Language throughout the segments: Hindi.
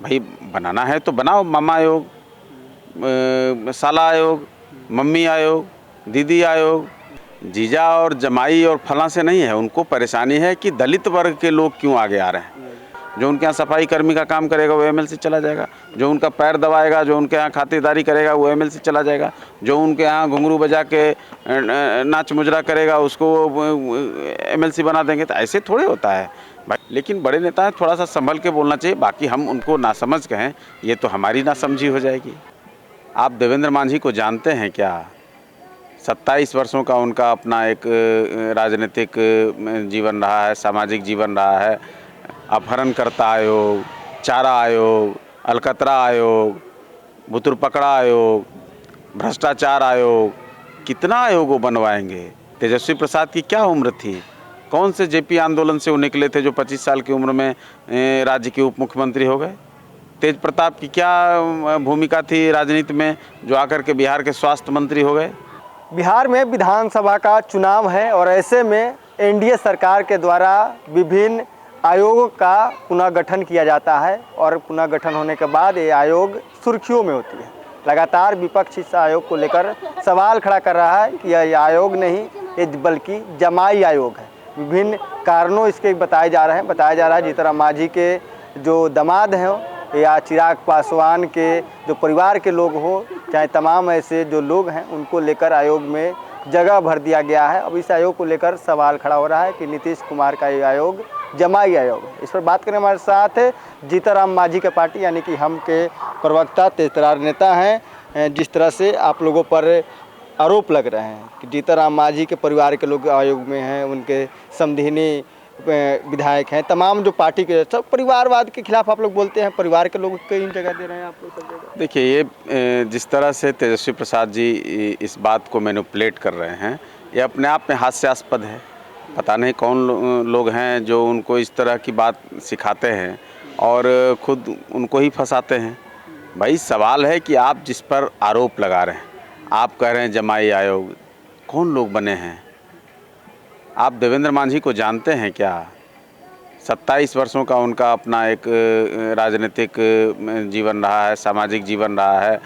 भाई बनाना है तो बनाओ, मामा आयोग, साला आयोग, मम्मी आयोग, दीदी आयोग। जीजा और जमाई और फलां से नहीं है, उनको परेशानी है कि दलित वर्ग के लोग क्यों आगे आ रहे हैं। जो उनके यहाँ सफाई कर्मी का काम करेगा वो एमएलसी चला जाएगा, जो उनका पैर दबाएगा, जो उनके यहाँ खातिरदारी करेगा वो एमएलसी चला जाएगा, जो उनके यहाँ घुंघरू बजा के नाच मुजरा करेगा उसको एमएलसी बना देंगे। तो ऐसे थोड़े होता है भाई। लेकिन बड़े नेता हैं, थोड़ा सा संभल के बोलना चाहिए। बाकी हम उनको नासमझ कहें ये तो हमारी नासमझी हो जाएगी। आप देवेंद्र मांझी को जानते हैं क्या? 27 वर्षों का उनका अपना एक राजनीतिक जीवन रहा है, सामाजिक जीवन रहा है। अपहरणकर्ता आयोग, चारा आयोग, अलकतरा आयोग, बुतुर पकड़ा आयोग, भ्रष्टाचार आयोग, कितना आयोग वो बनवाएंगे। तेजस्वी प्रसाद की क्या उम्र थी? कौन से जेपी आंदोलन से वो निकले थे जो 25 साल की उम्र में राज्य के उप मुख्यमंत्री हो गए? तेज प्रताप की क्या भूमिका थी राजनीति में जो आकर के बिहार के स्वास्थ्य मंत्री हो गए? बिहार में विधानसभा का चुनाव है और ऐसे में एनडीए सरकार के द्वारा विभिन्न आयोगों का पुनर्गठन किया जाता है और पुनर्गठन होने के बाद ये आयोग सुर्खियों में होती है। लगातार विपक्ष इस आयोग को लेकर सवाल खड़ा कर रहा है कि यह आयोग नहीं, ये बल्कि जमाई आयोग है। विभिन्न कारणों इसके बताए जा रहे हैं। बताया जा रहा है जीतन राम मांझी के जो दामाद हैं या चिराग पासवान के जो परिवार के लोग हो, चाहे तमाम ऐसे जो लोग हैं, उनको लेकर आयोग में जगह भर दिया गया है। अब इस आयोग को लेकर सवाल खड़ा हो रहा है कि नीतीश कुमार का ये आयोग जमाई आयोग है। इस पर बात करने हमारे साथ जीतन राम मांझी के पार्टी यानी कि हम के प्रवक्ता तेजतर्रार नेता हैं। जिस तरह से आप लोगों पर आरोप लग रहे हैं कि जीतन राम मांझी के परिवार के लोग आयोग में हैं, उनके समधिनी विधायक हैं, तमाम जो पार्टी के सब परिवारवाद के खिलाफ आप लोग बोलते हैं, परिवार के लोग कई जगह दे रहे हैं आप लोग सब जगह। देखिए, ये जिस तरह से तेजस्वी प्रसाद जी इस बात को मैनिपुलेट कर रहे हैं, ये अपने आप में हास्यास्पद है। पता नहीं कौन लोग हैं जो उनको इस तरह की बात सिखाते हैं और खुद उनको ही फंसाते हैं। भाई सवाल है कि आप जिस पर आरोप लगा रहे हैं, आप कह रहे हैं जमाई आयोग, कौन लोग बने हैं? आप देवेंद्र मांझी को जानते हैं क्या? 27 वर्षों का उनका अपना एक राजनीतिक जीवन रहा है, सामाजिक जीवन रहा है।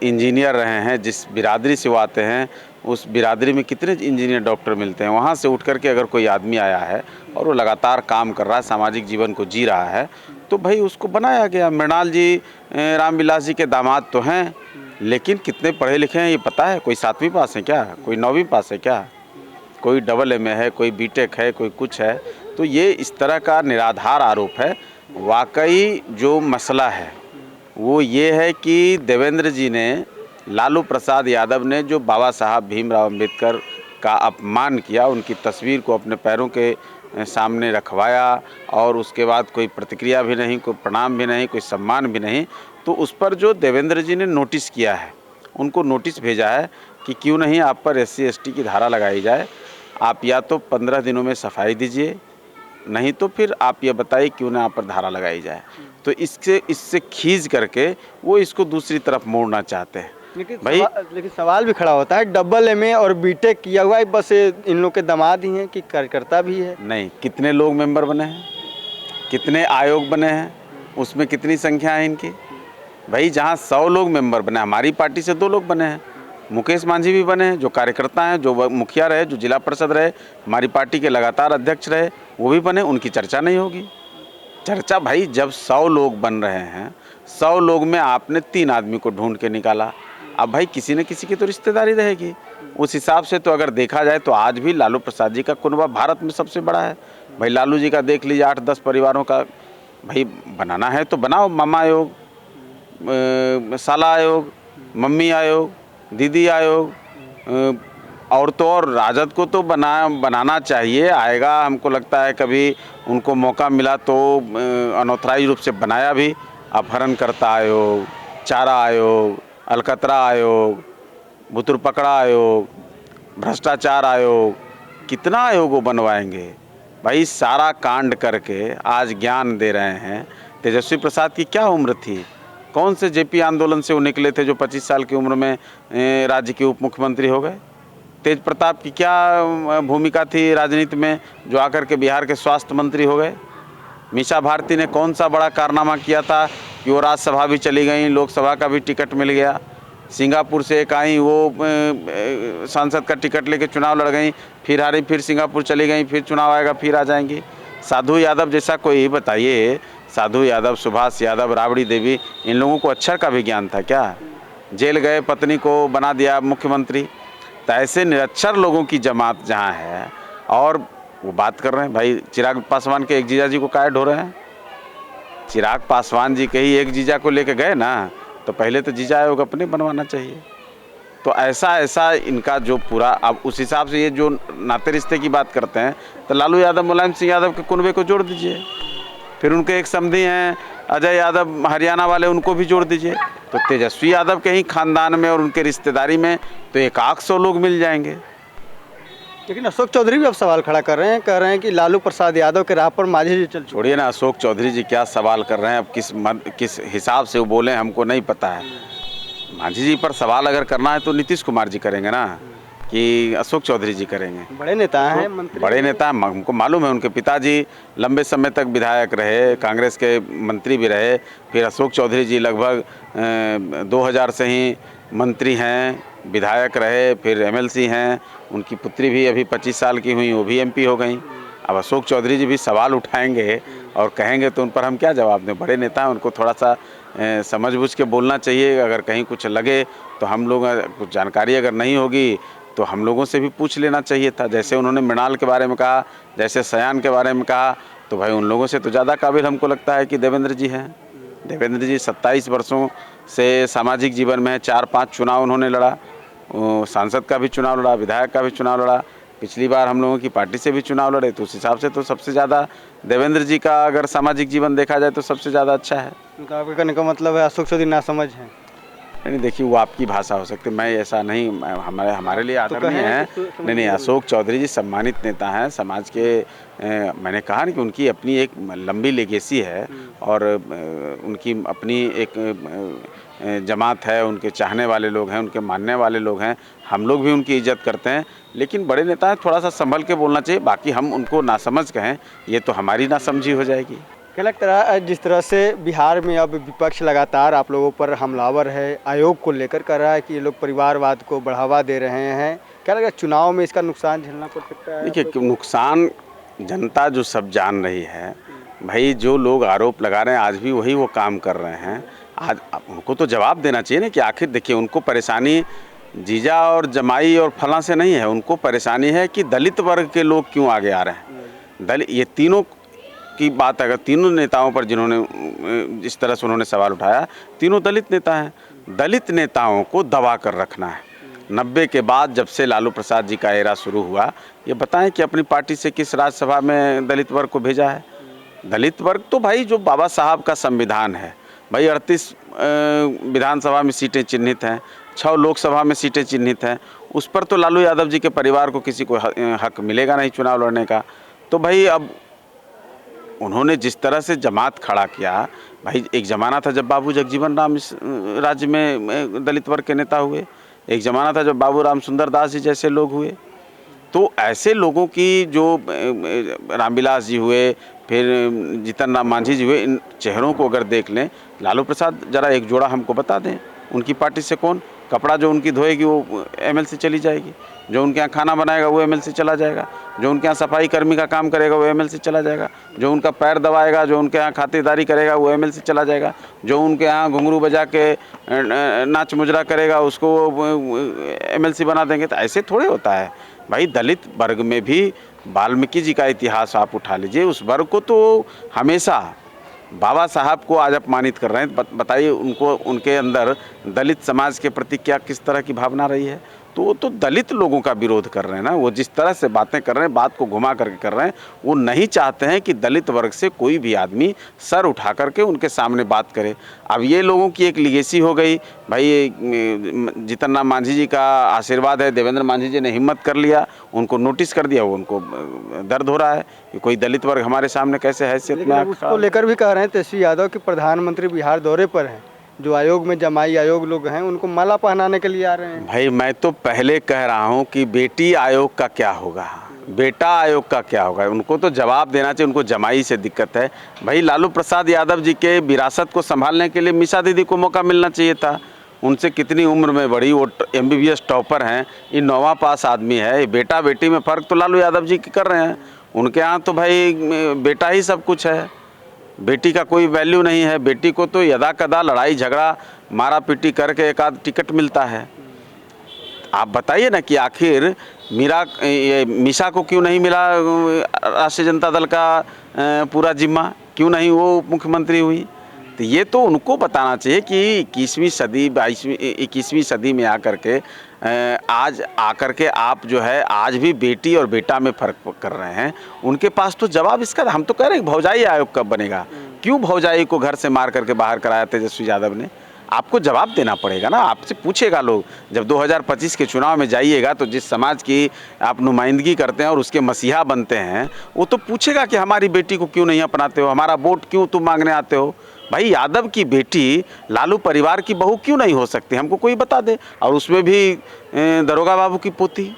इंजीनियर रहे हैं, जिस बिरादरी से वो आते हैं उस बिरादरी में कितने इंजीनियर डॉक्टर मिलते हैं। वहाँ से उठ कर के अगर कोई आदमी आया है और वो लगातार काम कर रहा है, सामाजिक जीवन को जी रहा है, तो भाई उसको बनाया गया। मृणाल जी रामविलास जी के दामाद तो हैं, लेकिन कितने पढ़े लिखे हैं ये पता है? कोई 7वीं पास है क्या? कोई 9वीं पास है क्या? कोई AA है, कोई बीटेक है, कोई कुछ है। तो ये इस तरह का निराधार आरोप है। वाकई जो मसला है वो ये है कि देवेंद्र जी ने, लालू प्रसाद यादव ने जो बाबा साहब भीमराव अम्बेडकर का अपमान किया, उनकी तस्वीर को अपने पैरों के सामने रखवाया और उसके बाद कोई प्रतिक्रिया भी नहीं, कोई प्रणाम भी नहीं, कोई सम्मान भी नहीं, तो उस पर जो देवेंद्र जी ने नोटिस किया है, उनको नोटिस भेजा है कि क्यों नहीं आप पर SC ST की धारा लगाई जाए। आप या तो 15 दिनों में सफाई दीजिए, नहीं तो फिर आप ये बताइए क्यों ना आप पर धारा लगाई जाए। तो इससे खींच करके वो इसको दूसरी तरफ मोड़ना चाहते हैं। लेकिन सवाल भी खड़ा होता है, AA और बीटेक किया हुआ है, बस इन लोग के दामाद ही हैं कि कार्यकर्ता भी है? नहीं, कितने लोग मेंबर बने हैं, कितने आयोग बने हैं, उसमें कितनी संख्या है इनकी? भाई जहाँ 100 लोग मेंबर बने, हमारी पार्टी से 2 लोग बने हैं। मुकेश मांझी भी बने हैं, जो कार्यकर्ता हैं, जो मुखिया रहे, जो जिला परिषद रहे, हमारी पार्टी के लगातार अध्यक्ष रहे, वो भी बने। उनकी चर्चा नहीं होगी? चर्चा भाई, जब 100 लोग बन रहे हैं, 100 लोग में आपने 3 आदमी को ढूंढ के निकाला, अब भाई किसी न किसी की तो रिश्तेदारी रहेगी। उस हिसाब से तो अगर देखा जाए तो आज भी लालू प्रसाद जी का कुनबा भारत में सबसे बड़ा है। भाई लालू जी का देख लीजिए, 8-10 परिवारों का। भाई बनाना है तो बनाओ, मामा आयोग, साला आयोग, मम्मी आयोग, दीदी आयोग। और तो और राजद को तो बनाना चाहिए, आएगा। हमको लगता है कभी उनको मौका मिला तो अनऑथराइज रूप से बनाया भी। अपहरणकर्ता आयोग, चारा आयोग, अलकतरा आयोग, बुतुर पकड़ा आयोग, भ्रष्टाचार आयोग, कितना आयोग वो बनवाएंगे। भाई सारा कांड करके आज ज्ञान दे रहे हैं। तेजस्वी प्रसाद की क्या उम्र थी? कौन से जेपी आंदोलन से वो निकले थे जो 25 साल की उम्र में राज्य के उप मुख्यमंत्री हो गए? तेज प्रताप की क्या भूमिका थी राजनीति में जो आकर के बिहार के स्वास्थ्य मंत्री हो गए? मीसा भारती ने कौन सा बड़ा कारनामा किया था कि वो राज्यसभा भी चली गई, लोकसभा का भी टिकट मिल गया। सिंगापुर से एक आई, वो सांसद का टिकट लेके चुनाव लड़ गई, फिर हारी, फिर सिंगापुर चली गई, फिर चुनाव आएगा फिर आ जाएंगी। साधु यादव जैसा कोई बताइए, साधु यादव, सुभाष यादव, राबड़ी देवी, इन लोगों को अक्षर का भी ज्ञान था क्या? जेल गए, पत्नी को बना दिया मुख्यमंत्री। तो ऐसे निरक्षर लोगों की जमात जहाँ है और वो बात कर रहे हैं भाई चिराग पासवान के एक जीजा जी को काहे ढो रहे हैं? चिराग पासवान जी के ही एक जीजा को लेके गए ना, तो पहले तो जीजा आयोग अपने बनवाना चाहिए। तो ऐसा इनका जो पूरा, अब उस हिसाब से ये जो नाते रिश्ते की बात करते हैं तो लालू यादव मुलायम सिंह यादव के कुनबे को जोड़ दीजिए, फिर उनके एक समधी हैं अजय यादव हरियाणा वाले, उनको भी जोड़ दीजिए। तो तेजस्वी यादव के ही खानदान में और उनके रिश्तेदारी में तो 100 लोग मिल जाएंगे। लेकिन अशोक चौधरी भी अब सवाल खड़ा कर रहे हैं, कह रहे हैं कि लालू प्रसाद यादव के राह पर मांझी जी चल। छोड़िए ना, अशोक चौधरी जी क्या सवाल कर रहे हैं, अब किस हिसाब से वो बोले हमको नहीं पता है। मांझी जी पर सवाल अगर करना है तो नीतीश कुमार जी करेंगे ना, कि अशोक चौधरी जी करेंगे? बड़े नेता हैं, मंत्री, बड़े नेता, हमको मालूम है। उनके पिताजी लंबे समय तक विधायक रहे, कांग्रेस के मंत्री भी रहे, फिर अशोक चौधरी जी लगभग 2000 से ही मंत्री हैं, विधायक रहे, फिर एमएलसी हैं। उनकी पुत्री भी अभी 25 साल की हुई, वो भी एमपी हो गई। अब अशोक चौधरी जी भी सवाल उठाएंगे और कहेंगे तो उन पर हम क्या जवाब दें? बड़े नेता हैं, उनको थोड़ा सा समझ बूझ के बोलना चाहिए। अगर कहीं कुछ लगे तो हम लोग, कुछ जानकारी अगर नहीं होगी तो हम लोगों से भी पूछ लेना चाहिए था। जैसे उन्होंने मृणाल के बारे में कहा, जैसे सयान के बारे में कहा, तो भाई उन लोगों से तो ज़्यादा काबिल हमको लगता है कि देवेंद्र जी हैं। देवेंद्र जी 27 वर्षों से सामाजिक जीवन में 4-5 चुनाव उन्होंने लड़ा, सांसद का भी चुनाव लड़ा, विधायक का भी चुनाव लड़ा, पिछली बार हम लोगों की पार्टी से भी चुनाव लड़े। तो उस हिसाब से तो सबसे ज़्यादा देवेंद्र जी का अगर सामाजिक जीवन देखा जाए तो सबसे ज़्यादा अच्छा है। तो आपके कहने का मतलब है अशोक चौधरी नासमझ हैं? नहीं, देखिए वो आपकी भाषा हो सकती है, मैं ऐसा नहीं, हमारे लिए आदरणीय है। नहीं, अशोक चौधरी जी सम्मानित नेता हैं समाज के। मैंने कहा ना कि उनकी अपनी एक लंबी लेगेसी है और उनकी अपनी एक जमात है, उनके चाहने वाले लोग हैं, उनके मानने वाले लोग हैं। हम लोग भी उनकी इज्जत करते हैं, लेकिन बड़े नेता हैं, थोड़ा सा संभल के बोलना चाहिए। बाकी हम उनको नासमझ कहें ये तो हमारी नासमझी हो जाएगी। क्या लगता है जिस तरह से बिहार में अब विपक्ष लगातार आप लोगों पर हमलावर है, आयोग को लेकर कर रहा है कि ये लोग परिवारवाद को बढ़ावा दे रहे हैं, क्या लगता है चुनाव में इसका नुकसान झेलना पड़ सकता है? देखिए, नुकसान जनता जो सब जान रही है भाई, जो लोग आरोप लगा रहे हैं आज भी वही वो काम कर रहे हैं। आज उनको तो जवाब देना चाहिए ना कि आखिर देखिए, उनको परेशानी जीजा और जमाई और फलां से नहीं है, उनको परेशानी है कि दलित वर्ग के लोग क्यों आगे आ रहे हैं। दलित, ये तीनों की बात अगर तीनों नेताओं पर जिन्होंने जिस तरह से उन्होंने सवाल उठाया, तीनों दलित नेता हैं। दलित नेताओं को दबा कर रखना है। 90 के बाद जब से लालू प्रसाद जी का एरा शुरू हुआ, ये बताएं कि अपनी पार्टी से किस राज्यसभा में दलित वर्ग को भेजा है? दलित वर्ग तो भाई जो बाबा साहब का संविधान है भाई, 38 विधानसभा में सीटें चिन्हित हैं, 6 लोकसभा में सीटें चिन्हित हैं, उस पर तो लालू यादव जी के परिवार को किसी को हक मिलेगा नहीं चुनाव लड़ने का। तो भाई अब उन्होंने जिस तरह से जमात खड़ा किया भाई, एक ज़माना था जब बाबू जगजीवन राम इस राज्य में दलित वर्ग के नेता हुए, एक ज़माना था जब बाबू राम सुंदर दास जी जैसे लोग हुए। तो ऐसे लोगों की जो रामविलास जी हुए, फिर जीतन राम मांझी जी हुए, इन चेहरों को अगर देख लें, लालू प्रसाद जरा एक जोड़ा हमको बता दें, उनकी पार्टी से कौन? कपड़ा जो उनकी धोएगी वो एमएलसी चली जाएगी, जो उनके यहाँ खाना बनाएगा वो एमएलसी चला जाएगा, जो उनके यहाँ सफाई कर्मी का काम करेगा वो एमएलसी चला जाएगा, जो उनका पैर दबाएगा, जो उनके यहाँ खातिरदारी करेगा वो एमएलसी चला जाएगा, जो उनके यहाँ घुंघरू बजा के नाच मुजरा करेगा उसको एमएलसी बना देंगे। तो ऐसे थोड़े होता है भाई। दलित वर्ग में भी वाल्मीकि जी का इतिहास आप उठा लीजिए, उस वर्ग को तो हमेशा बाबा साहब को आज अपमानित कर रहे हैं। बताइए उनको, उनके अंदर दलित समाज के प्रति क्या किस तरह की भावना रही है? तो वो तो दलित लोगों का विरोध कर रहे हैं ना। वो जिस तरह से बातें कर रहे हैं, बात को घुमा करके कर रहे हैं, वो नहीं चाहते हैं कि दलित वर्ग से कोई भी आदमी सर उठा करके उनके सामने बात करे। अब ये लोगों की एक लीगेसी हो गई भाई, जीतन राम मांझी जी का आशीर्वाद है, देवेंद्र मांझी जी ने हिम्मत कर लिया, उनको नोटिस कर दिया, वो उनको दर्द हो रहा है कि कोई दलित वर्ग हमारे सामने कैसे हैसियत में। उसको लेकर भी कह रहे हैं तेजस्वी यादव कि प्रधानमंत्री बिहार दौरे पर हैं, जो आयोग में जमाई आयोग लोग हैं उनको माला पहनाने के लिए आ रहे हैं। भाई मैं तो पहले कह रहा हूँ कि बेटी आयोग का क्या होगा। बेटा आयोग का क्या होगा? उनको तो जवाब देना चाहिए, उनको जमाई से दिक्कत है। भाई लालू प्रसाद यादव जी के विरासत को संभालने के लिए मीसा दीदी को मौका मिलना चाहिए था। उनसे कितनी उम्र में बड़ी, वो MBBS टॉपर हैं, ये 9वां पास आदमी है। ये बेटा बेटी में फ़र्क तो लालू यादव जी कर रहे हैं। उनके यहाँ तो भाई बेटा ही सब कुछ है, बेटी का कोई वैल्यू नहीं है। बेटी को तो यदा कदा लड़ाई झगड़ा मारा पीटी करके एक आध टिकट मिलता है। आप बताइए ना कि आखिर मीसा को क्यों नहीं मिला राष्ट्रीय जनता दल का पूरा जिम्मा, क्यों नहीं वो मुख्यमंत्री हुई? तो ये तो उनको बताना चाहिए कि 21वीं सदी 21वीं सदी में आकर के आज आकर के आप जो है आज भी बेटी और बेटा में फ़र्क कर रहे हैं। उनके पास तो जवाब इसका, हम तो कह रहे हैं भौजाई आयोग कब बनेगा? क्यों भौजाई को घर से मार करके बाहर कराया तेजस्वी यादव ने? आपको जवाब देना पड़ेगा ना, आपसे पूछेगा लोग। जब 2025 के चुनाव में जाइएगा तो जिस समाज की आप नुमाइंदगी करते हैं और उसके मसीहा बनते हैं, वो तो पूछेगा कि हमारी बेटी को क्यों नहीं अपनाते हो, हमारा वोट क्यों तुम मांगने आते हो? भाई यादव की बेटी लालू परिवार की बहू क्यों नहीं हो सकती? हमको कोई बता दे। और उसमें भी दरोगा बाबू की पोती,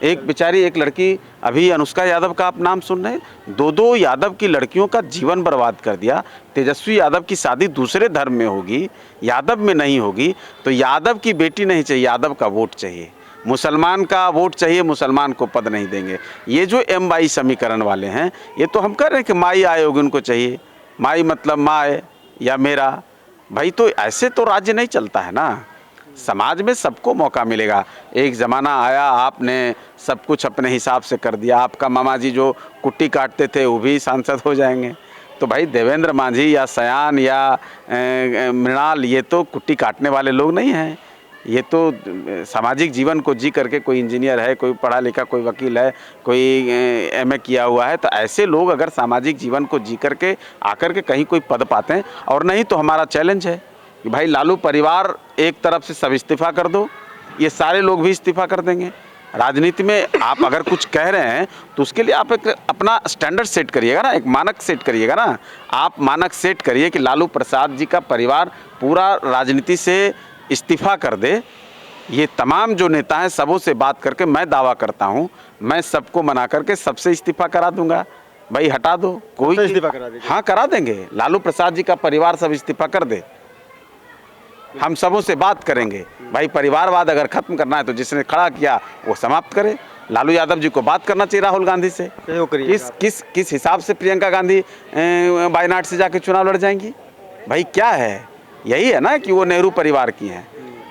एक बेचारी एक लड़की, अभी अनुष्का यादव का आप नाम सुन रहे हैं, दो यादव की लड़कियों का जीवन बर्बाद कर दिया। तेजस्वी यादव की शादी दूसरे धर्म में होगी, यादव में नहीं होगी। तो यादव की बेटी नहीं चाहिए, यादव का वोट चाहिए। मुसलमान का वोट चाहिए, मुसलमान को पद नहीं देंगे। ये जो M-22 समीकरण वाले हैं, ये तो हम कह रहे हैं कि माई आयोग उनको चाहिए। माई मतलब माँ या मेरा। भाई तो ऐसे तो राज्य नहीं चलता है ना। समाज में सबको मौका मिलेगा। एक ज़माना आया, आपने सब कुछ अपने हिसाब से कर दिया। आपका मामा जी जो कुट्टी काटते थे वो भी सांसद हो जाएंगे। तो भाई देवेंद्र मांझी या सयान या मृणाल, ये तो कुट्टी काटने वाले लोग नहीं हैं। ये तो सामाजिक जीवन को जी करके, कोई इंजीनियर है, कोई पढ़ा लिखा, कोई वकील है, कोई MA किया हुआ है। तो ऐसे लोग अगर सामाजिक जीवन को जी करके आकर के कहीं कोई पद पाते हैं, और नहीं तो हमारा चैलेंज है कि भाई लालू परिवार एक तरफ से सब इस्तीफ़ा कर दो, ये सारे लोग भी इस्तीफ़ा कर देंगे। राजनीति में आप अगर कुछ कह रहे हैं तो उसके लिए आप एक अपना स्टैंडर्ड सेट करिएगा ना, एक मानक सेट करिएगा ना। आप मानक सेट करिए कि लालू प्रसाद जी का परिवार पूरा राजनीति से इस्तीफ़ा कर दे। ये तमाम जो नेता हैं सबों से बात करके मैं दावा करता हूँ, मैं सबको मना करके सबसे इस्तीफ़ा करा दूंगा। भाई हटा दो, कोई इस्तीफा करा दीजिए। हाँ करा देंगे। लालू प्रसाद जी का परिवार सब इस्तीफ़ा कर दे, हम सबों से बात करेंगे। भाई परिवारवाद अगर खत्म करना है तो जिसने खड़ा किया वो समाप्त करे। लालू यादव जी को बात करना चाहिए राहुल गांधी से। किस हिसाब से प्रियंका गांधी वायनाड से जाके चुनाव लड़ जाएंगी? भाई क्या है, यही है ना कि वो नेहरू परिवार की हैं।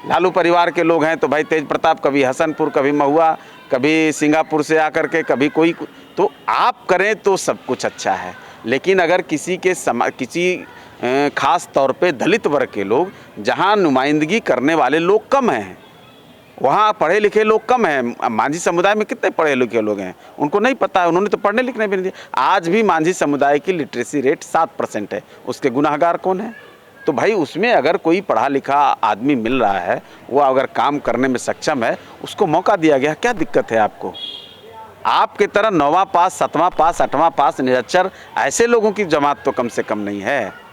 लालू परिवार के लोग हैं तो भाई तेज प्रताप कभी हसनपुर, कभी महुआ, कभी सिंगापुर से आकर के, कभी कोई। तो आप करें तो सब कुछ अच्छा है, लेकिन अगर किसी खास तौर पे दलित वर्ग के लोग, जहां नुमाइंदगी करने वाले लोग कम हैं, वहाँ पढ़े लिखे लोग कम हैं। मांझी समुदाय में कितने पढ़े लिखे लोग हैं, उनको नहीं पता है, उन्होंने तो पढ़ने लिखने भी नहीं दिया। आज भी मांझी समुदाय की लिटरेसी रेट 7% है, उसके गुनाहगार कौन है? तो भाई उसमें अगर कोई पढ़ा लिखा आदमी मिल रहा है, वो अगर काम करने में सक्षम है, उसको मौका दिया गया, क्या दिक्कत है आपको? आपके तरह 9वां पास, 7वां पास, 8वां पास निरक्षर ऐसे लोगों की जमात तो कम से कम नहीं है।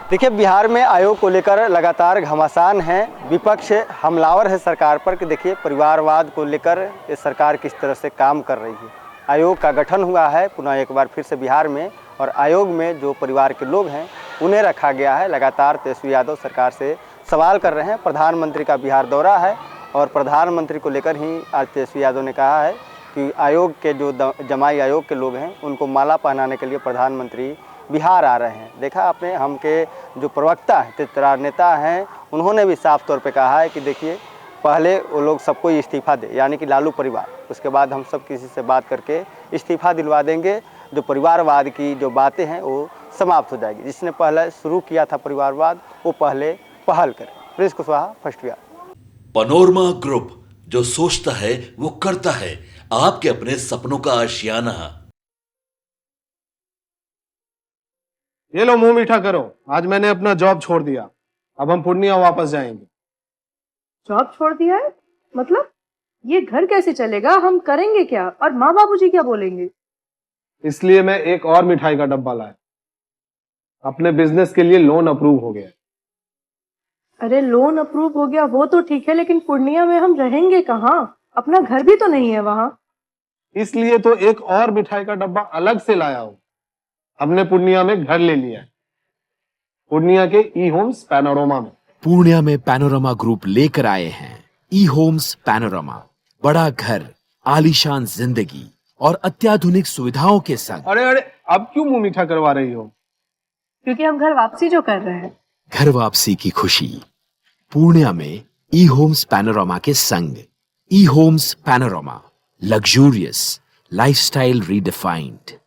देखिए, बिहार में आयोग को लेकर लगातार घमासान है, विपक्ष हमलावर है सरकार पर कि देखिए परिवारवाद को लेकर ये सरकार किस तरह से काम कर रही है। आयोग का गठन हुआ है पुनः एक बार फिर से बिहार में, और आयोग में जो परिवार के लोग हैं उन्हें रखा गया है। लगातार तेजस्वी यादव सरकार से सवाल कर रहे हैं। प्रधानमंत्री का बिहार दौरा है और प्रधानमंत्री को लेकर ही आज तेजस्वी यादव ने कहा है कि आयोग के जो जमाई आयोग के लोग हैं उनको माला पहनाने के लिए प्रधानमंत्री बिहार आ रहे हैं। देखा आपने, हम के जो प्रवक्ता हैं, तेजतर्रार नेता हैं, उन्होंने भी साफ तौर पे कहा है कि देखिए पहले वो लोग सबको इस्तीफ़ा दे, यानी कि लालू परिवार, उसके बाद हम सब किसी से बात करके इस्तीफ़ा दिलवा देंगे। जो परिवारवाद की जो बातें हैं वो समाप्त हो जाएगी। जिसने पहले शुरू किया था परिवारवाद, वो पहले पहल करे। Prince Kushwaha, first Bihar. Panorama group, जो सोचता है वो करता है। आपके अपने सपनों का आशियाना। ये लो, मुंह मीठा करो। आज मैंने अपना जॉब छोड़ दिया, अब हम पूर्णिया वापस जाएंगे। जॉब छोड़ दिया है? मतलब ये घर कैसे चलेगा? हम करेंगे क्या? और माँ बाबूजी क्या बोलेंगे? इसलिए मैं एक और मिठाई का डब्बा लाया। अपने बिजनेस के लिए लोन अप्रूव हो गया। अरे लोन अप्रूव हो गया वो तो ठीक है, लेकिन पूर्णिया में हम रहेंगे कहाँ? अपना घर भी तो नहीं है वहाँ। इसलिए तो एक और मिठाई का डब्बा अलग से लाया हूं। हमने पूर्णिया में घर ले लिया है, पूर्णिया के ई होम्स पैनोरमा में। पूर्णिया में पैनोरमा ग्रुप लेकर आए हैं ई होम्स पैनोरमा, बड़ा घर, आलीशान जिंदगी और अत्याधुनिक सुविधाओं के संग। अरे अरे, अब क्यों मुंह मीठा करवा रही हो? क्योंकि हम घर वापसी जो कर रहे हैं। घर वापसी की खुशी पूर्णिया में ई होम्स पैनोरमा के संग। ई homes panorama, luxurious lifestyle redefined.